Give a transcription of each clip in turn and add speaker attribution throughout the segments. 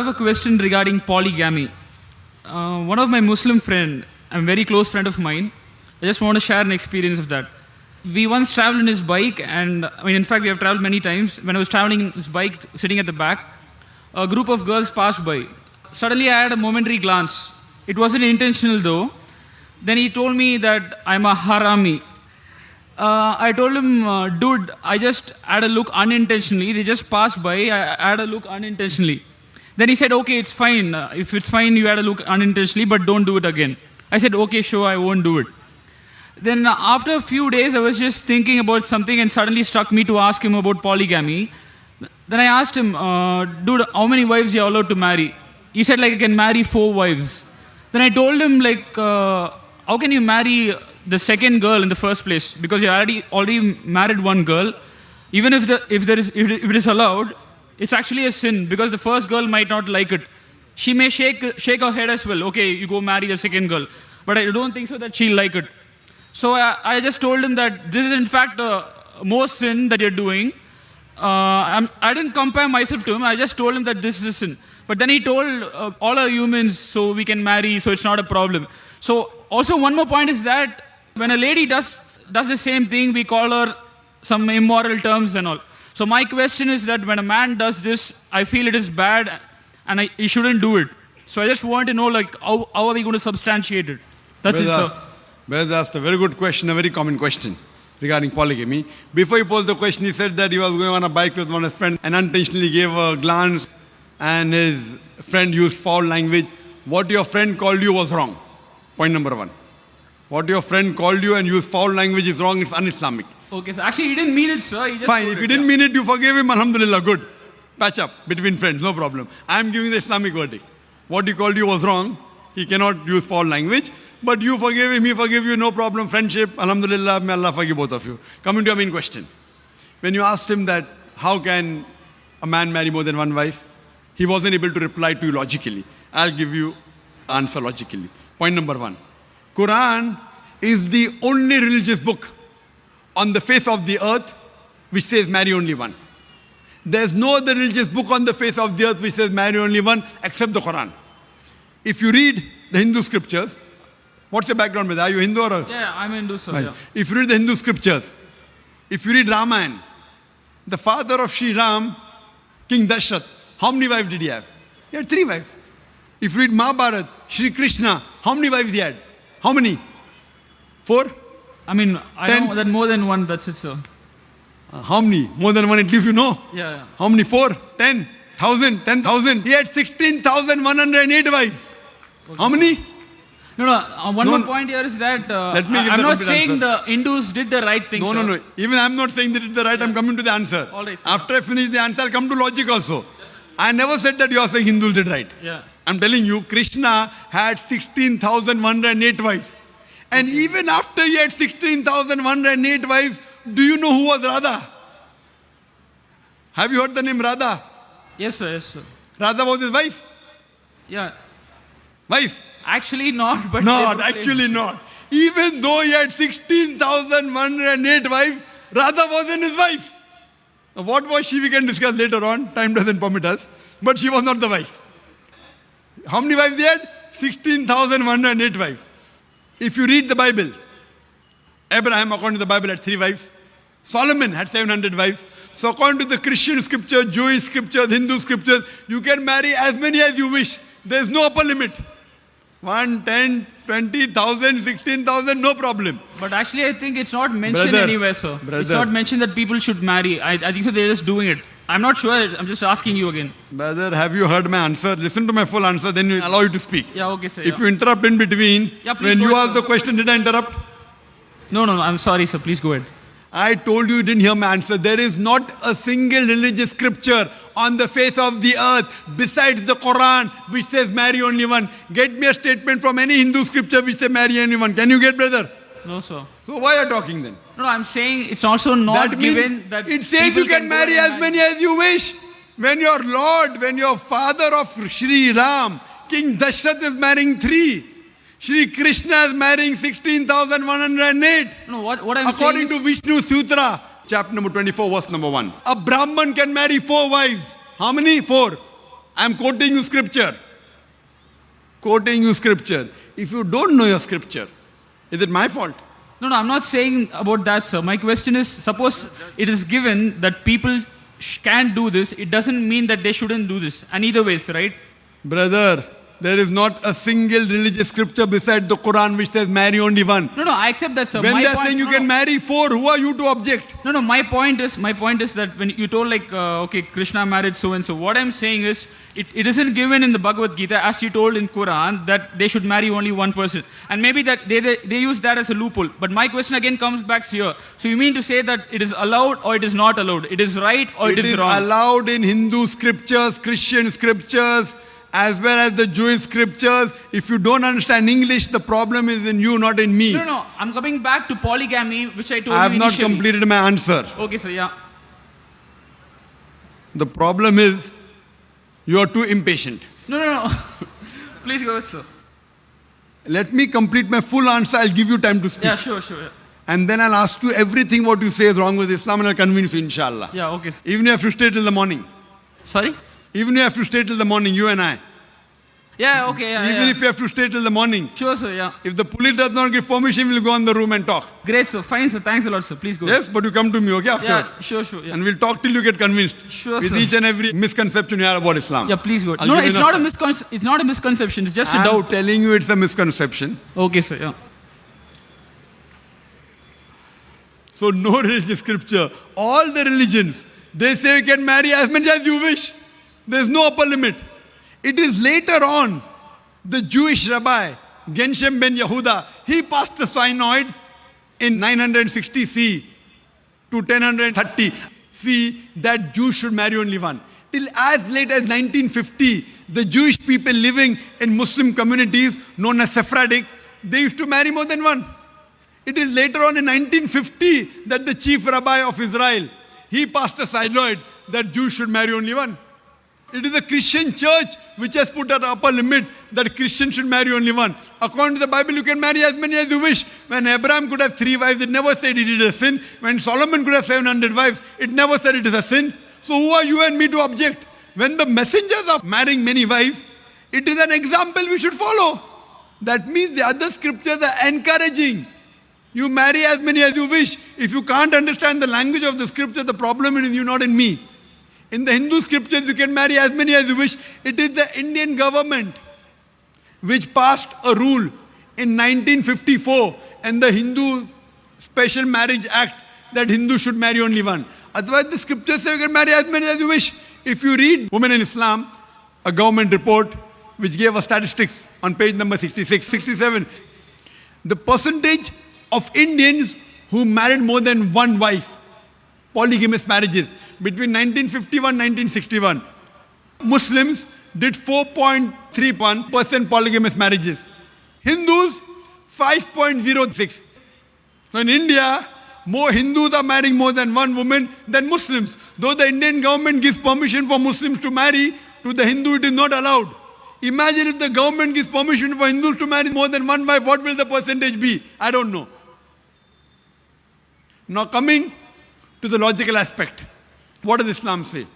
Speaker 1: I have a question regarding polygamy. One of my Muslim friend, a very close friend of mine, I just want to share an experience of that. We once traveled in his bike, and in fact, we have traveled many times. When I was traveling in his bike, sitting at the back, a group of girls passed by. Suddenly, I had a momentary glance. It wasn't intentional though. Then he told me that I'm a harami. I told him, dude, I just had a look unintentionally. They just passed by. I had a look unintentionally. Then he said, okay, it's fine. If it's fine, you had a look unintentionally, but don't do it again. I said, okay, sure, I won't do it. Then after a few days, I was just thinking about something and suddenly struck me to ask him about polygamy. Then I asked him, dude, how many wives you are allowed to marry? He said, like, I can marry 4 wives. Then I told him, like, how can you marry the second girl in the first place? Because you already married one girl. Even if it is allowed, it's actually a sin because the first girl might not like it. She may shake her head as well. Okay, you go marry the second girl. But I don't think so that she'll like it. So I just told him that this is in fact more sin that you're doing. I didn't compare myself to him. I just told him that this is a sin. But then he told all are humans, so we can marry, so it's not a problem. So also one more point is that when a lady does the same thing, we call her some immoral terms and all. So my question is that when a man does this, I feel it is bad and he shouldn't do it. So I just want to know, like, how are we going to substantiate it? That's it, sir.
Speaker 2: Brother asked a very good question, a very common question regarding polygamy. Before he posed the question, he said that he was going on a bike with one of his friends and unintentionally gave a glance and his friend used foul language. What your friend called you was wrong. Point number 1. What your friend called you and used foul language is wrong, it's un-Islamic.
Speaker 1: Okay, so actually he didn't mean it, sir. He just
Speaker 2: fine, if he didn't mean it, you forgave him, alhamdulillah, good. Patch up between friends, no problem. I am giving the Islamic verdict. What he called you was wrong. He cannot use foul language. But you forgave him, he forgave you, no problem. Friendship, alhamdulillah, may Allah forgive both of you. Coming to your main question. When you asked him that, how can a man marry more than one wife? He wasn't able to reply to you logically. I'll give you answer logically. Point number 1. Quran is the only religious book on the face of the earth which says marry only one. There's no other religious book on the face of the earth which says marry only one except the Quran. If you read the Hindu scriptures, what's your background with? Are you Hindu or?
Speaker 1: Yeah, I'm Hindu, sir.
Speaker 2: Right.
Speaker 1: Yeah.
Speaker 2: If you read the Hindu scriptures, if you read Ramayana, the father of Sri Ram, King Dashrath, how many wives did he have? He had 3 wives. If you read Mahabharata, Sri Krishna, how many wives he had? How many? 4?
Speaker 1: I know that more than one, that's it, sir.
Speaker 2: How many? More than one, at least you know.
Speaker 1: Yeah.
Speaker 2: How many? 4? 10? 1,000? 10,000? He had 16,108 wives. Okay. How many?
Speaker 1: No. One more point here is that I'm not saying the Hindus did the right thing.
Speaker 2: No. Even I'm not saying they did the right. Yeah. I'm coming to the answer.
Speaker 1: All right,
Speaker 2: after I finish the answer, I'll come to logic also. I never said that you are saying Hindus did right.
Speaker 1: Yeah.
Speaker 2: I'm telling you, Krishna had 16,108 wives. And even after he had 16,108 wives, do you know who was Radha? Have you heard the name Radha?
Speaker 1: Yes, sir.
Speaker 2: Radha was his wife?
Speaker 1: Yeah.
Speaker 2: Wife?
Speaker 1: Actually not, but...
Speaker 2: Actually not. Even though he had 16,108 wives, Radha wasn't his wife. Now, what was she, we can discuss later on. Time doesn't permit us. But she was not the wife. How many wives he had? 16,108 wives. If you read the Bible, Abraham, according to the Bible, had 3 wives. Solomon had 700 wives. So according to the Christian scripture, Jewish scriptures, Hindu scriptures, you can marry as many as you wish. There is no upper limit. 1, 10, 20,000, 16,000, no problem.
Speaker 1: But actually, I think it's not mentioned anywhere, sir. It's not mentioned that people should marry. I think so they're just doing it. I'm not sure. I'm just asking you again.
Speaker 2: Brother, have you heard my answer? Listen to my full answer, then we'll allow you to speak.
Speaker 1: Yeah, okay, sir.
Speaker 2: If you interrupt in between, when you ask the question, did I interrupt?
Speaker 1: No. I'm sorry, sir. Please go ahead.
Speaker 2: I told you didn't hear my answer. There is not a single religious scripture on the face of the earth besides the Quran which says marry only one. Get me a statement from any Hindu scripture which says marry only one. Can you get, brother?
Speaker 1: No, sir.
Speaker 2: So why are you talking then?
Speaker 1: No, I'm saying it's also not given that
Speaker 2: it says you can marry as many as you wish. When your Lord, when your father of Sri Ram, King Dashrath is marrying 3. Sri Krishna is marrying 16,108.
Speaker 1: No, what I'm
Speaker 2: According
Speaker 1: saying
Speaker 2: to Vishnu Sutra, chapter number 24, verse number 1. A Brahman can marry 4 wives. How many? 4. I'm quoting you scripture. Quoting you scripture. If you don't know your scripture, is it my fault?
Speaker 1: No, no, I'm not saying about that, sir. My question is, suppose it is given that people can do this, it doesn't mean that they shouldn't do this. And either ways, right?
Speaker 2: Brother, there is not a single religious scripture beside the Quran which says marry only one.
Speaker 1: No, no, I accept that, sir.
Speaker 2: When
Speaker 1: My
Speaker 2: they are
Speaker 1: point-
Speaker 2: saying you
Speaker 1: no,
Speaker 2: can
Speaker 1: no.
Speaker 2: marry four, who are you to object?
Speaker 1: No, no, my point is that when you told like, okay, Krishna married so and so, what I'm saying is, it isn't given in the Bhagavad Gita as you told in Quran that they should marry only one person. And maybe that they use that as a loophole. But my question again comes back here. So you mean to say that it is allowed or it is not allowed? It is right or it is wrong?
Speaker 2: Allowed in Hindu scriptures, Christian scriptures, as well as the Jewish scriptures. If you don't understand English, the problem is in you, not in me.
Speaker 1: No, no, I'm coming back to polygamy, which I told
Speaker 2: I have
Speaker 1: you
Speaker 2: not
Speaker 1: initially.
Speaker 2: completed my answer.
Speaker 1: Okay, sir, yeah.
Speaker 2: The problem is you are too impatient.
Speaker 1: No, no, no. Please go ahead, sir.
Speaker 2: Let me complete my full answer. I'll give you time to speak.
Speaker 1: Yeah, sure, sure. Yeah,
Speaker 2: And then I'll ask you everything what you say is wrong with Islam and I'll convince you, inshallah.
Speaker 1: yeah, okay, sir.
Speaker 2: Even if you have to stay till the morning.
Speaker 1: Sorry?
Speaker 2: Even if you have to stay till the morning, you and I.
Speaker 1: Yeah, okay, yeah,
Speaker 2: Even
Speaker 1: yeah.
Speaker 2: if you have to stay till the morning.
Speaker 1: Sure, sir, yeah.
Speaker 2: If the police does not give permission, we'll go in the room and talk.
Speaker 1: Great, sir. Fine, sir. Thanks a lot, sir. Please go.
Speaker 2: Yes, but you come to me, okay, afterwards.
Speaker 1: Yeah, sure, sure. Yeah,
Speaker 2: And we'll talk till you get convinced.
Speaker 1: Sure,
Speaker 2: with
Speaker 1: sir.
Speaker 2: each and every misconception you have about Islam.
Speaker 1: yeah, please go.
Speaker 2: I'll
Speaker 1: No,
Speaker 2: give you
Speaker 1: it's
Speaker 2: enough
Speaker 1: not,
Speaker 2: time.
Speaker 1: it's not a misconception. It's just a
Speaker 2: I'm
Speaker 1: doubt.
Speaker 2: telling you it's a misconception.
Speaker 1: Okay, sir, yeah.
Speaker 2: So no religious scripture. All the religions, they say you can marry as many as you wish. There's no upper limit. It is later on, the Jewish rabbi, Genshem ben Yehuda, he passed the synod in 960 C to 1030 C that Jews should marry only one. Till as late as 1950, the Jewish people living in Muslim communities known as Sephardic, they used to marry more than one. It is later on in 1950 that the chief rabbi of Israel, he passed a synod that Jews should marry only one. It is the Christian church which has put an upper limit that Christians should marry only one. According to the Bible, you can marry as many as you wish. When Abraham could have 3 wives, it never said he did a sin. When Solomon could have 700 wives, it never said it is a sin. So who are you and me to object? When the messengers are marrying many wives, it is an example we should follow. That means the other scriptures are encouraging. You marry as many as you wish. If you can't understand the language of the scripture, the problem is in you, not in me. In the Hindu scriptures, you can marry as many as you wish. It is the Indian government which passed a rule in 1954 and the Hindu Special Marriage Act that Hindus should marry only one. Otherwise, the scriptures say you can marry as many as you wish. If you read Women in Islam, a government report which gave us statistics on page number 66, 67, the percentage of Indians who married more than one wife, polygamous marriages, between 1951 and 1961, Muslims did 4.31% polygamous marriages. Hindus, 5.06. So in India, more Hindus are marrying more than one woman than Muslims. Though the Indian government gives permission for Muslims to marry, to the Hindu it is not allowed. Imagine if the government gives permission for Hindus to marry more than one wife, what will the percentage be? I don't know. Now coming to the logical aspect. What does Islam say?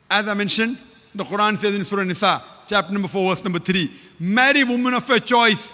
Speaker 2: As I mentioned, the Quran says in Surah Nisa, chapter number 4, verse number 3, marry women of your choice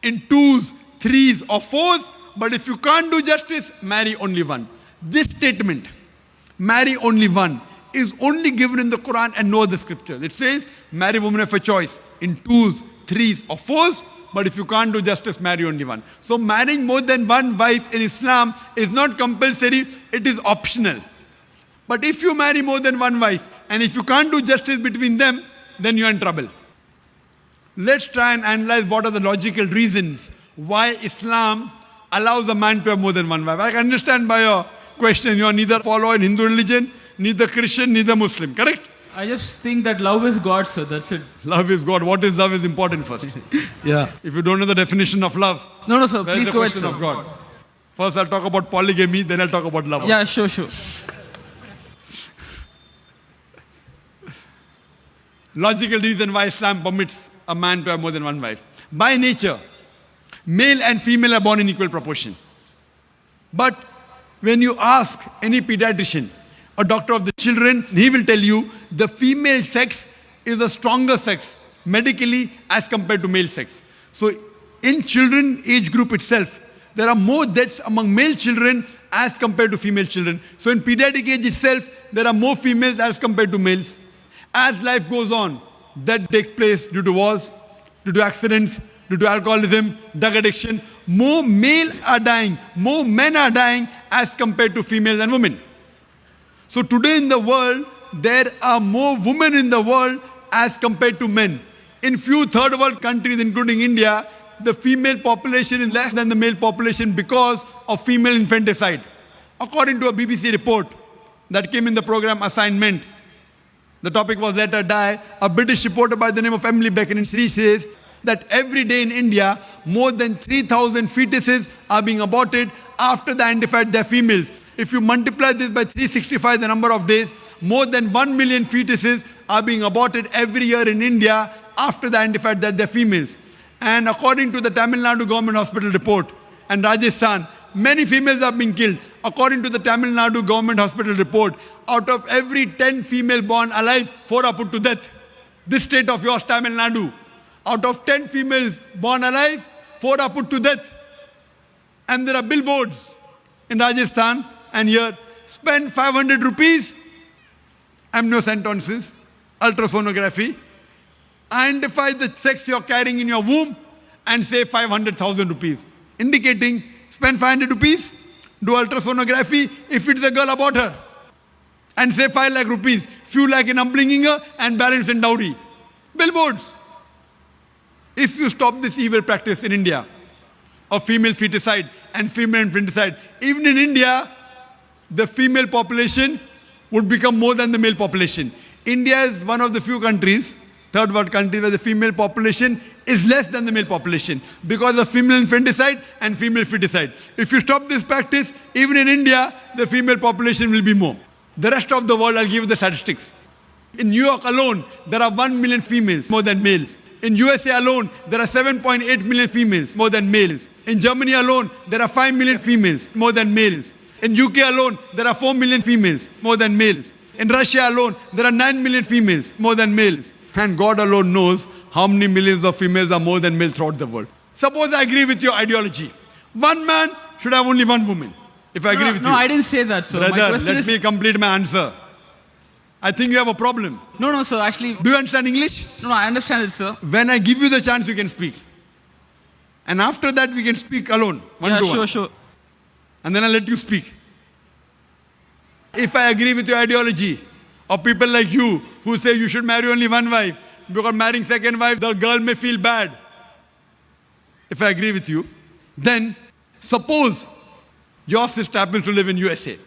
Speaker 2: in 2s, 3s or 4s, but if you can't do justice, marry only one. This statement, marry only one, is only given in the Quran and no other scripture. It says, marry women of your choice in 2s, 3s or 4s, but if you can't do justice, marry only one. So marrying more than one wife in Islam is not compulsory, it is optional. But if you marry more than one wife, and if you can't do justice between them, then you're in trouble. Let's try and analyze what are the logical reasons why Islam allows a man to have more than one wife. I can understand by your question, you are neither follower in Hindu religion, neither Christian, neither Muslim, correct?
Speaker 1: I just think that love is God, sir. That's it.
Speaker 2: Love is God. What is love is important first.
Speaker 1: Yeah.
Speaker 2: If you don't know the definition of love,
Speaker 1: No, no, sir.
Speaker 2: where is
Speaker 1: Please
Speaker 2: the
Speaker 1: go ahead,
Speaker 2: question
Speaker 1: sir.
Speaker 2: of God? First I'll talk about polygamy, then I'll talk about love.
Speaker 1: Yeah, sure, sure.
Speaker 2: Logical reason why Islam permits a man to have more than one wife. By nature, male and female are born in equal proportion. But when you ask any pediatrician, a doctor of the children, he will tell you the female sex is a stronger sex medically as compared to male sex. So in children age group itself, there are more deaths among male children as compared to female children. So in pediatric age itself, there are more females as compared to males. As life goes on, that takes place due to wars, due to accidents, due to alcoholism, drug addiction. More males are dying, more men are dying as compared to females and women. So today in the world, there are more women in the world as compared to men. In few third world countries, including India, the female population is less than the male population because of female infanticide. According to a BBC report that came in the program Assignment, the topic was Let Her Die. A British reporter by the name of Emily Beckin, she says that every day in India, more than 3,000 fetuses are being aborted after they identified they're females. If you multiply this by 365, the number of days, more than 1 million fetuses are being aborted every year in India after they identified that they're females. And according to the Tamil Nadu government hospital report and Rajasthan, many females are being killed. According to the Tamil Nadu government hospital report, out of every 10 female born alive, 4 are put to death. This state of yours, Tamil Nadu, out of 10 females born alive, 4 are put to death. And there are billboards in Rajasthan and here, spend 500 rupees, amniocentesis, ultrasonography, identify the sex you're carrying in your womb and say 500,000 rupees. Indicating, spend 500 rupees, do ultrasonography, if it's a girl, abort her. And say 5 lakh rupees, few lakh in upbringing her and balance in dowry. Billboards. If you stop this evil practice in India of female feticide and female infanticide, even in India, the female population would become more than the male population. India is one of the few countries, third world countries, where the female population is less than the male population because of female infanticide and female feticide. If you stop this practice, even in India, the female population will be more. The rest of the world, I'll give you the statistics. In New York alone, there are 1 million females, more than males. In USA alone, there are 7.8 million females, more than males. In Germany alone, there are 5 million females, more than males. In UK alone, there are 4 million females, more than males. In Russia alone, there are 9 million females, more than males. And God alone knows how many millions of females are more than males throughout the world. Suppose I agree with your ideology. One man should have only one woman. If I agree with you.
Speaker 1: No, I didn't say that, sir.
Speaker 2: Brother, let me complete my answer. I think you have a problem.
Speaker 1: No, sir, actually...
Speaker 2: Do you understand English?
Speaker 1: No, I understand it, sir.
Speaker 2: When I give you the chance, you can speak. And after that, we can speak alone, one to one.
Speaker 1: Sure.
Speaker 2: And then I'll let you speak. If I agree with your ideology, or people like you who say you should marry only one wife, because marrying second wife, the girl may feel bad. If I agree with you, then suppose your sister happens to live in USA,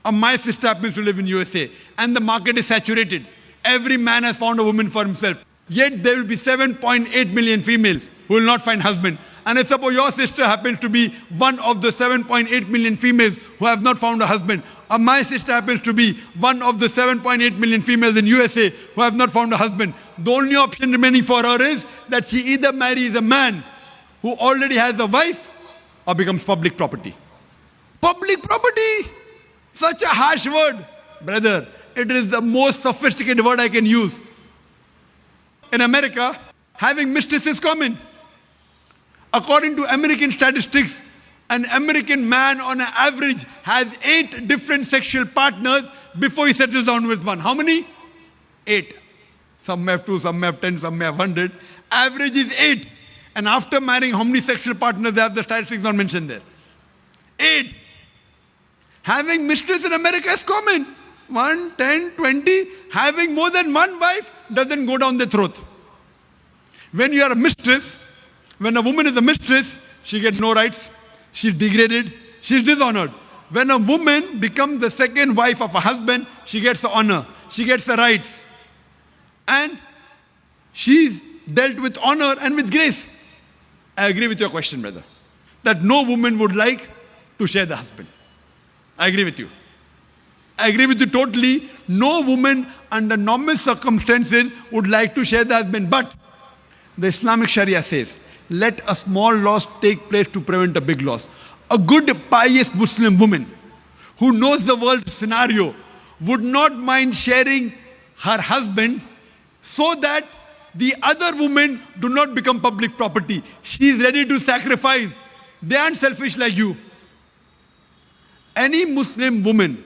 Speaker 2: or my sister happens to live in USA, and the market is saturated. Every man has found a woman for himself. Yet there will be 7.8 million females who will not find husband. And I suppose your sister happens to be one of the 7.8 million females who have not found a husband. Or my sister happens to be one of the 7.8 million females in USA who have not found a husband. The only option remaining for her is that she either marries a man who already has a wife or becomes public property. Public property! Such a harsh word. Brother, it is the most sophisticated word I can use. In America, having mistress is common. According to American statistics, an American man on an average has 8 different sexual partners before he settles down with one. How many? 8. Some may have 2, some may have 10, some may have 100. Average is 8. And after marrying, how many sexual partners they have? The statistics not mentioned there. 8. Having mistress in America is common. 1, 10, 20. Having more than one wife doesn't go down the throat. When you are a mistress, when a woman is a mistress, she gets no rights. She's degraded. She's dishonored. When a woman becomes the second wife of a husband, she gets the honor. She gets the rights. And she's dealt with honor and with grace. I agree with your question, brother. That no woman would like to share the husband. I agree with you. I agree with you totally. No woman under normal circumstances would like to share the husband. But the Islamic Sharia says, let a small loss take place to prevent a big loss. A good, pious Muslim woman who knows the world scenario would not mind sharing her husband so that the other women do not become public property. She is ready to sacrifice. They aren't selfish like you. Any Muslim woman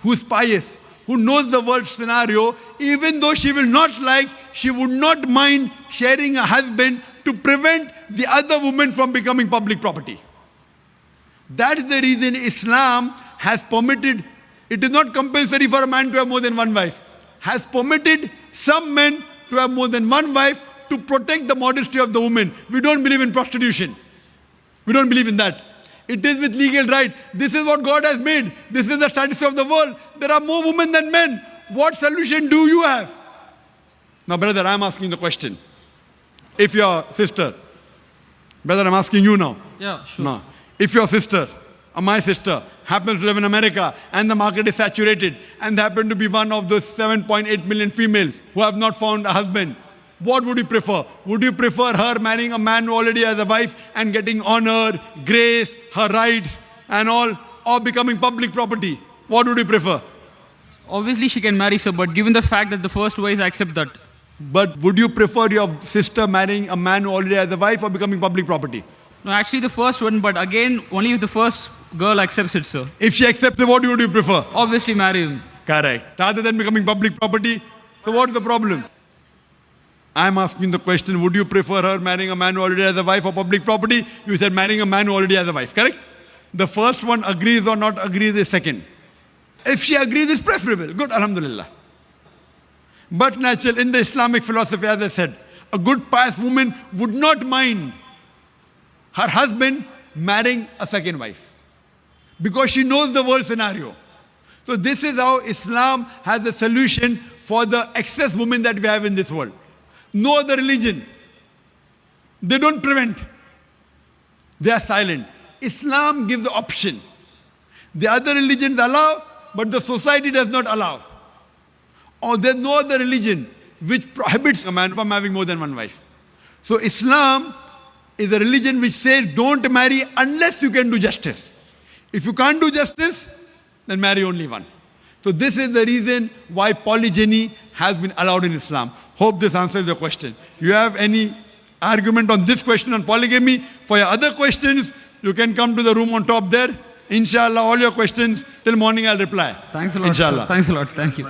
Speaker 2: who is pious, who knows the world scenario, even though she will not like, she would not mind sharing a husband to prevent the other woman from becoming public property. That is the reason Islam has permitted, it is not compulsory for a man to have more than one wife, has permitted some men to have more than one wife to protect the modesty of the woman. We don't believe in prostitution. We don't believe in that. It is with legal right. This is what God has made. This is the status of the world. There are more women than men. What solution do you have? Now, brother, I'm asking the question. If your sister, brother, I'm asking you now.
Speaker 1: Yeah, sure.
Speaker 2: No. If your sister or my sister happens to live in America and the market is saturated and they happen to be one of those 7.8 million females who have not found a husband, what would you prefer? Would you prefer her marrying a man who already has a wife and getting honor, grace, her rights and all, or becoming public property? What would you prefer?
Speaker 1: Obviously, she can marry, sir, but given the fact that the first wife accept that.
Speaker 2: But would you prefer your sister marrying a man who already has a wife or becoming public property?
Speaker 1: No, actually the first one, but again, only if the first girl accepts it, sir.
Speaker 2: If she accepts it, what would you prefer?
Speaker 1: Obviously marry him.
Speaker 2: Correct. Rather than becoming public property. So what's the problem? I'm asking the question, would you prefer her marrying a man who already has a wife or public property? You said marrying a man who already has a wife, correct? The first one agrees or not agrees is second. If she agrees, it's preferable. Good, alhamdulillah. But natural, in the Islamic philosophy, as I said, a good pious woman would not mind her husband marrying a second wife because she knows the world scenario. So this is how Islam has a solution for the excess women that we have in this world. No other religion. They don't prevent. They are silent. Islam gives the option. The other religions allow, but the society does not allow. Or there's no other religion which prohibits a man from having more than one wife. So Islam is a religion which says don't marry unless you can do justice. If you can't do justice, then marry only one. So this is the reason why polygyny has been allowed in Islam. Hope this answers your question. You have any argument on this question on polygamy? For your other questions, you can come to the room on top there. Inshallah, all your questions till morning I'll reply.
Speaker 1: Thanks a lot,
Speaker 2: Inshallah.
Speaker 1: sir. Thanks a lot. Thank you.